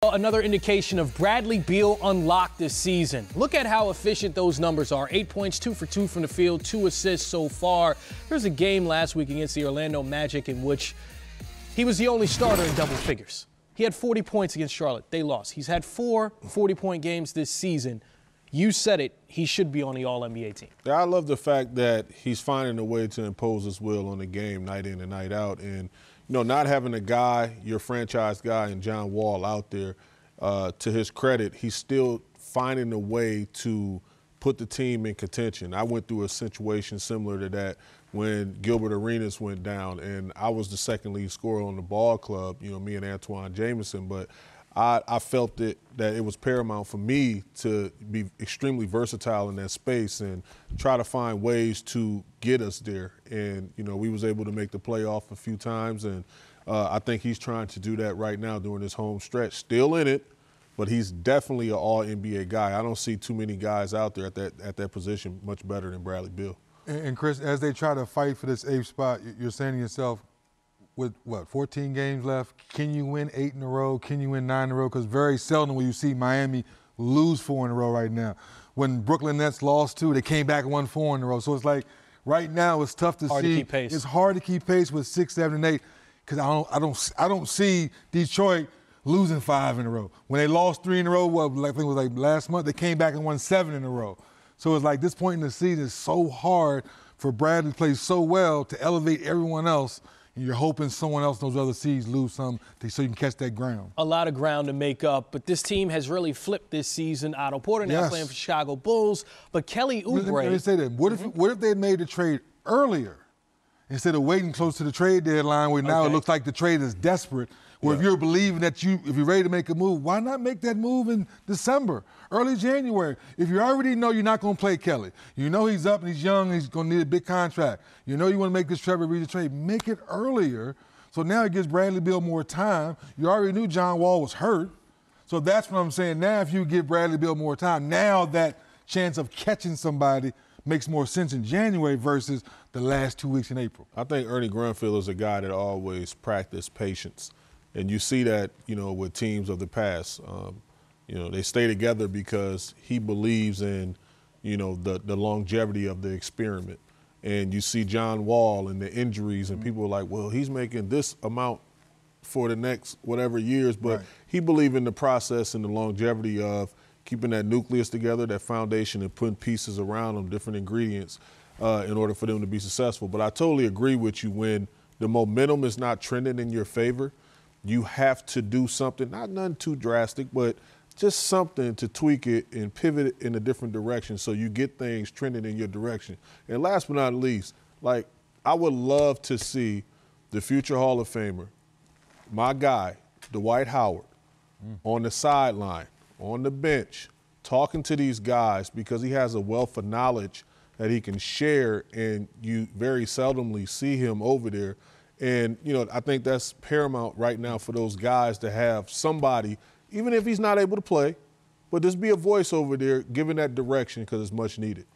Another indication of Bradley Beal unlocked this season. Look at how efficient those numbers are. 8 points, 2 for 2 from the field, 2 assists so far. There's a game last week against the Orlando Magic in which he was the only starter in double figures. He had 40 points against Charlotte. They lost. He's had 4 40-point games this season. You said it. He should be on the All-NBA team. I love the fact that he's finding a way to impose his will on the game night in and night out. And, you know, not having a guy, your franchise guy, and John Wall out there, to his credit, he's still finding a way to put the team in contention. I went through a situation similar to that when Gilbert Arenas went down, and I was the second lead scorer on the ball club, you know, me and Antoine Jameson, but I felt that it was paramount for me to be extremely versatile in that space and try to find ways to get us there. And, you know, we was able to make the playoff a few times, and I think he's trying to do that right now during his home stretch. Still in it, but he's definitely an all-NBA guy. I don't see too many guys out there at that position much better than Bradley Beal. And Chris, as they try to fight for this 8th spot, you're saying to yourself, with, 14 games left, can you win 8 in a row? Can you win 9 in a row? Because very seldom will you see Miami lose 4 in a row right now. When Brooklyn Nets lost 2, they came back and won 4 in a row. So it's like right now it's tough to see. Hard to keep pace. It's hard to keep pace with 6, 7, and 8 because I don't see Detroit losing 5 in a row. When they lost 3 in a row, I think it was like last month, they came back and won 7 in a row. So it's like this point in the season is so hard for Bradley to play so well to elevate everyone else. And you're hoping someone else in those other seeds lose some so you can catch that ground. A lot of ground to make up, but this team has really flipped this season. Otto Porter now playing for Chicago Bulls, but Kelly Oubre. Let me say that. What if they had made the trade earlier instead of waiting close to the trade deadline where now it looks like the trade is desperate? Or if you're believing that if you're ready to make a move, why not make that move in December, early January? If you already know you're not going to play Kelly, you know he's up and he's young and he's going to need a big contract, you know you want to make this Trevor Ariza trade, make it earlier. So now it gives Bradley Beal more time. You already knew John Wall was hurt. So that's what I'm saying. Now if you give Bradley Beal more time, now that chance of catching somebody makes more sense in January versus the last 2 weeks in April. I think Ernie Grunfeld is a guy that always practiced patience. And you see that, you know, with teams of the past. You know, they stay together because he believes in, you know, the longevity of the experiment. And you see John Wall and the injuries, and people are like, well, he's making this amount for the next whatever years. But he believed in the process and the longevity of keeping that nucleus together, that foundation, and putting pieces around them, different ingredients, in order for them to be successful. But I totally agree with you. When the momentum is not trending in your favor, you have to do something, not nothing too drastic, but just something to tweak it and pivot it in a different direction so you get things trending in your direction. And last but not least, like, I would love to see the future Hall of Famer, my guy, Dwight Howard, on the sideline, on the bench, talking to these guys because he has a wealth of knowledge that he can share, and you very seldomly see him over there. And, you know, I think that's paramount right now for those guys to have somebody, even if he's not able to play, but just be a voice over there giving that direction because it's much needed.